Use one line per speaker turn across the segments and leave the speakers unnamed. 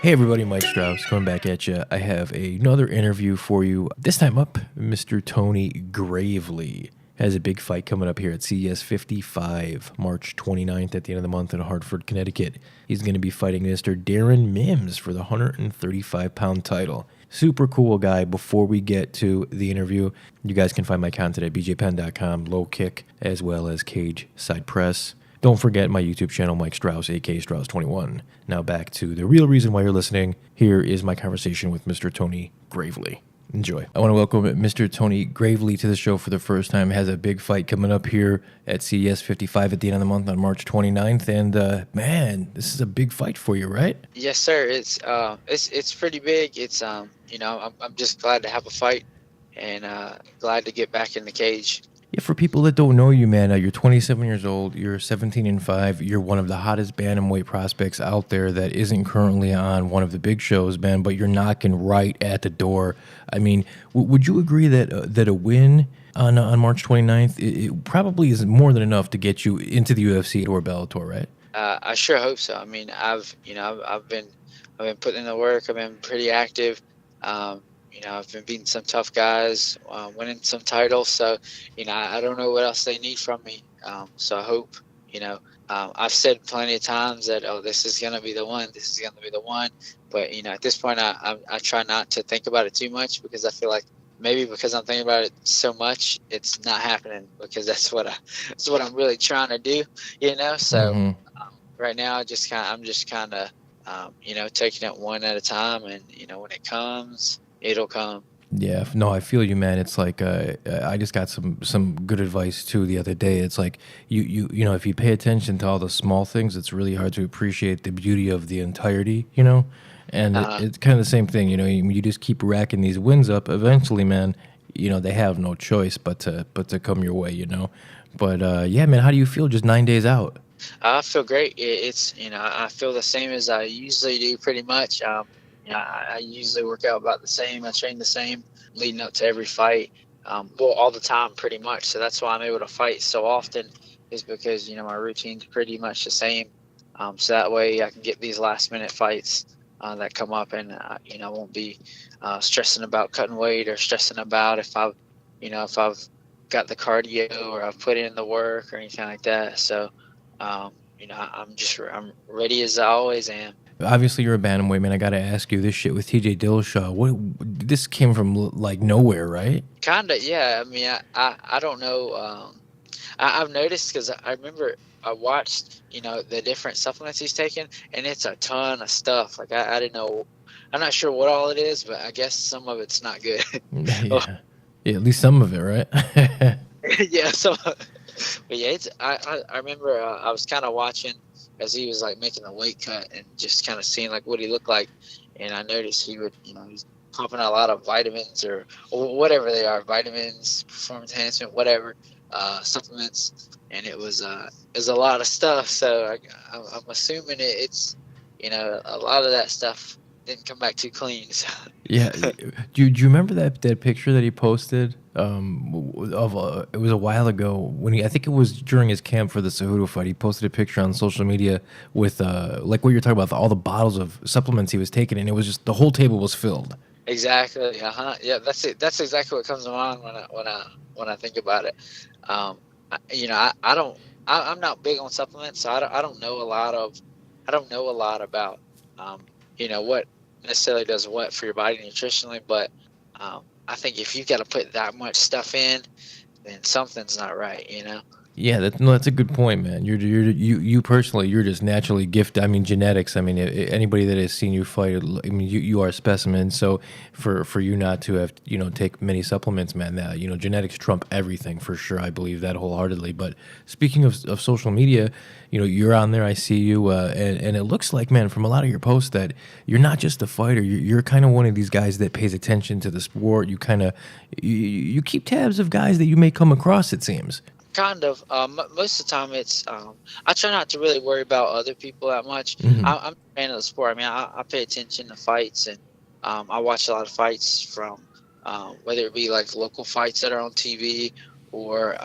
Hey everybody, Mike Strauss coming back at you. I have another interview for you. This time up, Mr. Tony Gravely has a big fight coming up here at CES 55, March 29th at the end of the month in Hartford, Connecticut. He's going to be fighting Mr. Darren Mims for the 135-pound title. Super cool guy. Before we get to the interview, you guys can find my content at bjpenn.com, Low Kick, as well as Cage Side Press. Don't forget my YouTube channel, Mike Strauss, aka Strauss21. Now back to the real reason why you're listening. Here is my conversation with Mr. Tony Gravely. Enjoy. I want to welcome Mr. Tony Gravely to the show for the first time. Has a big fight coming up here at CES 55 at the end of the month on March 29th. And man, this is a big fight for you, right?
Yes, sir. It's pretty big. I'm just glad to have a fight and glad to get back in the cage.
Yeah, for people that don't know you, man, you're 27 years old, you're 17-5, you're one of the hottest bantamweight prospects out there that isn't currently on one of the big shows, man, but you're knocking right at the door. I mean, would you agree that a win on March 29th, it probably is more than enough to get you into the UFC or Bellator, right?
I sure hope so. I mean, I've been putting in the work. I've been pretty active. I've been beating some tough guys, winning some titles. So, I don't know what else they need from me. So I hope, I've said plenty of times that, this is going to be the one. This is going to be the one. But, at this point, I try not to think about it too much because I feel like maybe because I'm thinking about it so much, it's not happening because that's what I'm really trying to do, So right now, I'm just kind of, taking it one at a time. And, when it comes, it'll come.
Yeah, no, I feel you, man. It's like I just got some good advice too the other day. It's like you know, if you pay attention to all the small things, it's really hard to appreciate the beauty of the entirety, And it's kind of the same thing, you just keep racking these wins up. Eventually, man, they have no choice but to come your way, But yeah, man, how do you feel just 9 days out?
I feel great. I feel the same as I usually do pretty much. I usually work out about the same. I train the same leading up to every fight. All the time pretty much. So that's why I'm able to fight so often is because, my routine's pretty much the same. So that way I can get these last minute fights that come up and, I won't be stressing about cutting weight or stressing about if I've got the cardio or I've put in the work or anything like that. So, I'm ready as I always am.
Obviously, you're a bantamweight, man. I got to ask you this shit with TJ Dillashaw. This came from like nowhere, right?
Kinda, yeah. I mean, I don't know. I've noticed because I remember I watched, the different supplements he's taking, and it's a ton of stuff. Like I didn't know. I'm not sure what all it is, but I guess some of it's not good.
Yeah, at least some of it, right?
Yeah. So, but yeah, I remember I was kind of watching as he was like making a weight cut and just kind of seeing like what he looked like, and I noticed he would, he's popping a lot of vitamins or whatever they are, vitamins, performance enhancement, whatever, supplements, and it was a lot of stuff. So I'm assuming it's, a lot of that stuff didn't come back too clean. So.
Yeah. Do you remember that picture that he posted? It was a while ago when I think it was during his camp for the Cejudo fight. He posted a picture on social media with like what you're talking about, all the bottles of supplements he was taking, and it was just the whole table was filled.
Exactly. Yeah, that's it. That's exactly what comes to mind when I think about it. I'm not big on supplements, so I don't know a lot about what necessarily does what for your body nutritionally, but I think if you've got to put that much stuff in, then something's not right,
Yeah, that's a good point, man. You personally, you're just naturally gifted. I mean, genetics. I mean, anybody that has seen you fight, I mean, you are a specimen. So for you not to have take many supplements, man, that genetics trump everything for sure. I believe that wholeheartedly. But speaking of social media, you're on there. I see you, and it looks like, man, from a lot of your posts that you're not just a fighter. You're kind of one of these guys that pays attention to the sport. You kind of you keep tabs of guys that you may come across. It seems.
Kind of. Most of the time, it's I try not to really worry about other people that much.
Mm-hmm.
I'm a fan of the sport. I mean, I pay attention to fights, and I watch a lot of fights from whether it be like local fights that are on TV or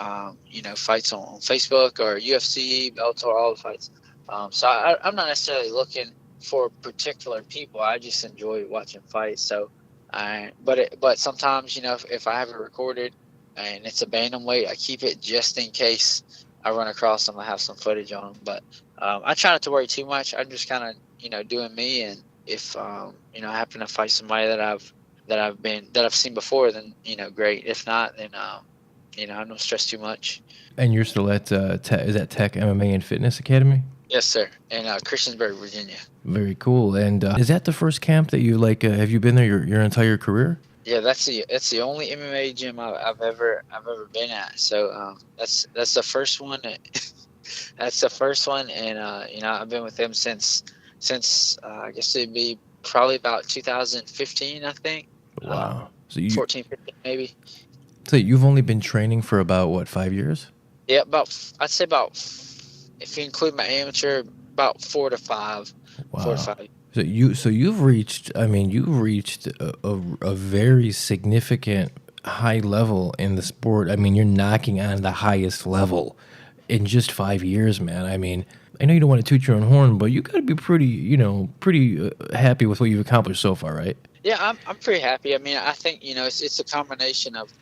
fights on Facebook or UFC, Bellator, all the fights. So I'm not necessarily looking for particular people. I just enjoy watching fights. So, but sometimes, if I have it recorded and it's a bantamweight, I keep it just in case I run across them. I have some footage on them. But I try not to worry too much. I'm just kind of doing me, and if I happen to fight somebody that I've seen before, then great. If not, then I don't stress too much.
And you're still at is that Tech MMA and Fitness Academy?
Yes, sir. In Christiansburg, Virginia.
Very cool. And is that the first camp that you like? Have you been there your entire career?
Yeah, that's the only MMA gym I've ever been at. So that's the first one. That's the first one, and I've been with them since I guess it'd be probably about 2015, I think.
Wow. So
14, 15 maybe.
So you've only been training for about what, 5 years?
Yeah, I'd say about, if you include my amateur, about 4 to 5.
Wow.
4 to 5.
So you've reached. I mean, you've reached a very significant high level in the sport. I mean, you're knocking on the highest level in just 5 years, man. I mean, I know you don't want to toot your own horn, but you got to be pretty happy with what you've accomplished so far, right?
Yeah, I'm pretty happy. I mean, I think it's a combination of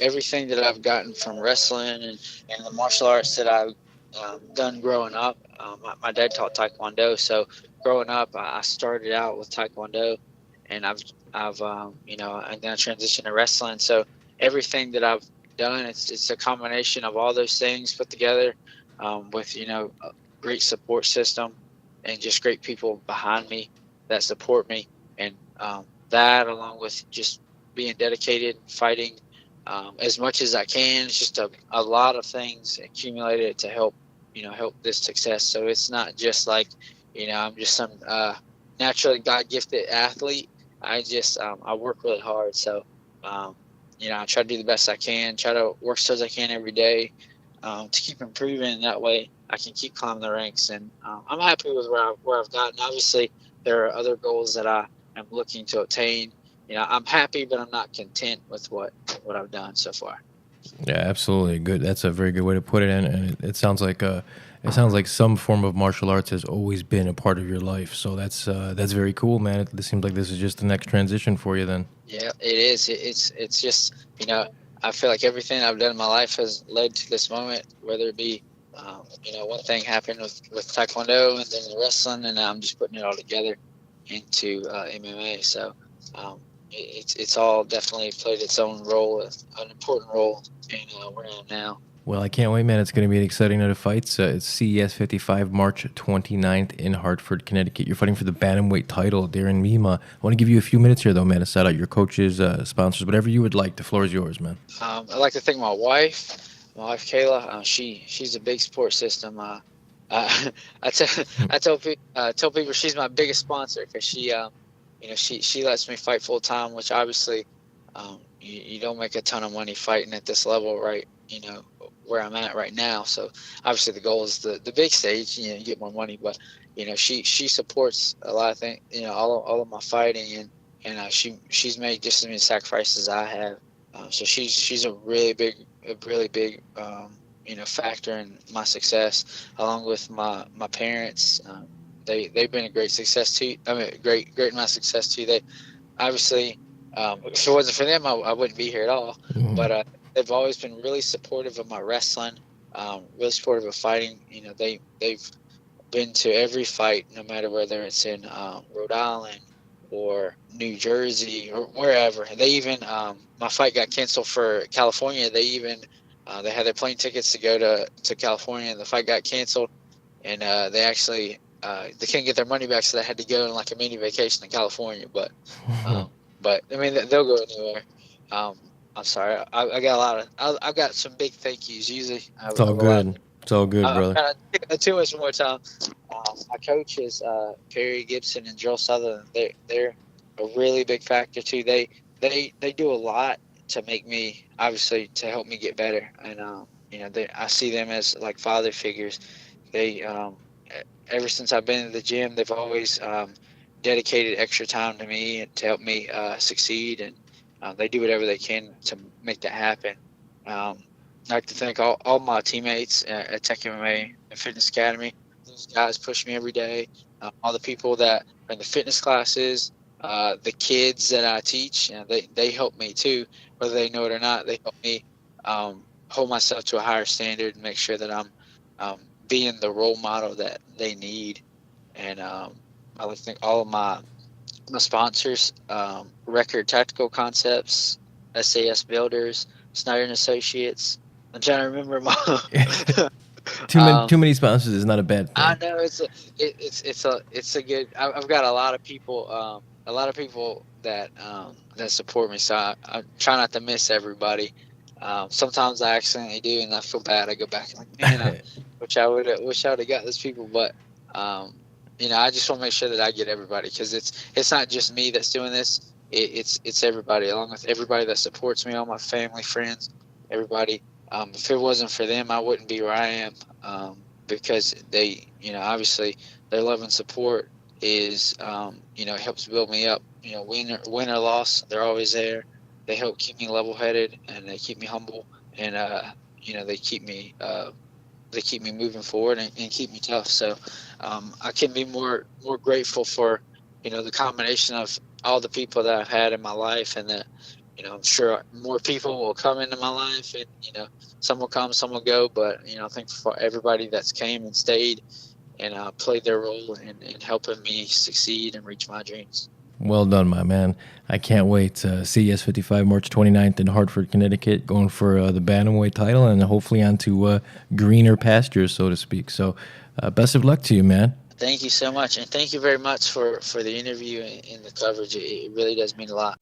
everything that I've gotten from wrestling and the martial arts that I've done growing up. My dad taught Taekwondo, so growing up, I started out with Taekwondo, and and then I transitioned to wrestling. So everything that I've done, it's a combination of all those things put together, with a great support system and just great people behind me that support me, and that, along with just being dedicated, fighting as much as I can. It's just a lot of things accumulated to help this success. So it's not just like I'm just some naturally God gifted athlete. I work really hard. So I try to do the best I can, try to work as hard as I can every day, to keep improving. That way I can keep climbing the ranks, and I'm happy with where I've gotten. Obviously there are other goals that I am looking to obtain. I'm happy, but I'm not content with what I've done so far.
Yeah, absolutely. Good. That's a very good way to put it. And it sounds like some form of martial arts has always been a part of your life. So that's very cool, man. It seems like this is just the next transition for you then.
Yeah, it is. It's just I feel like everything I've done in my life has led to this moment. Whether it be one thing happened with Taekwondo, and then the wrestling, and now I'm just putting it all together into MMA. So it's all definitely played its own role, an important role in where I am now.
Well, I can't wait, man. It's going to be an exciting night of fights. It's CES 55, March 29th in Hartford, Connecticut. You're fighting for the bantamweight title, Darren Mima. I want to give you a few minutes here, though, man, to shout out your coaches, sponsors, whatever you would like. The floor is yours, man.
I'd like to thank my wife, Kayla. She's a big support system. I tell people she's my biggest sponsor, because she lets me fight full time, which obviously you don't make a ton of money fighting at this level, right? Where I'm at right now. So obviously the goal is the big stage, you get more money, but she supports a lot of things, all of my fighting, and she's made just as many sacrifices as I have. So she's a really big factor in my success, along with my parents. They've been a great success too. I mean, great in my success too. They obviously, if it wasn't for them, I wouldn't be here at all.
Mm-hmm.
But they've always been really supportive of my wrestling, really supportive of fighting. They've been to every fight, no matter whether it's in Rhode Island or New Jersey or wherever. They even, my fight got canceled for California. They even they had their plane tickets to go to California, and the fight got canceled, and they actually they couldn't get their money back, so they had to go on like a mini vacation in California. But I mean, they'll go anywhere. I'm sorry, I got a lot of. I've got some big thank yous. Usually,
it's all good. It's all good, brother.
Too much more time. My coaches, Perry Gibson and Joel Sutherland, they're a really big factor too. They do a lot to make me, obviously, to help me get better, and I see them as like father figures. They ever since I've been in the gym, they've always dedicated extra time to me to help me succeed, and they do whatever they can to make that happen. I'd like to thank all my teammates at Tech MMA and Fitness Academy. those guys push me every day. All the people that are in the fitness classes, the kids that I teach, they help me too, whether they know it or not. They help me hold myself to a higher standard and make sure that I'm being the role model that they need. And I like to thank all of my sponsors, Record Tactical Concepts, SAS Builders, Snyder and Associates. I'm trying to remember my.
Too many sponsors is not a bad
I
thing.
know it's a good. I've got a lot of people that support me. So I try not to miss everybody. Sometimes I accidentally do, and I feel bad. I go back and like, man, I wish I would have got those people, but I just want to make sure that I get everybody, because it's not just me that's doing this. It's everybody, along with everybody that supports me, all my family, friends, everybody. If it wasn't for them, I wouldn't be where I am. Because they, obviously their love and support is, helps build me up. Win or loss, they're always there. They help keep me level-headed, and they keep me humble, and they keep me moving forward, and keep me tough. So I can be more grateful for the combination of all the people that I've had in my life, and that I'm sure more people will come into my life, and some will come, some will go, but I think for everybody that's came and stayed and played their role in helping me succeed and reach my dreams.
Well done, my man. I can't wait. CES 55, March 29th in Hartford, Connecticut, going for the bantamweight title, and hopefully onto greener pastures, so to speak. So best of luck to you, man.
Thank you so much, and thank you very much for the interview and the coverage. It really does mean a lot.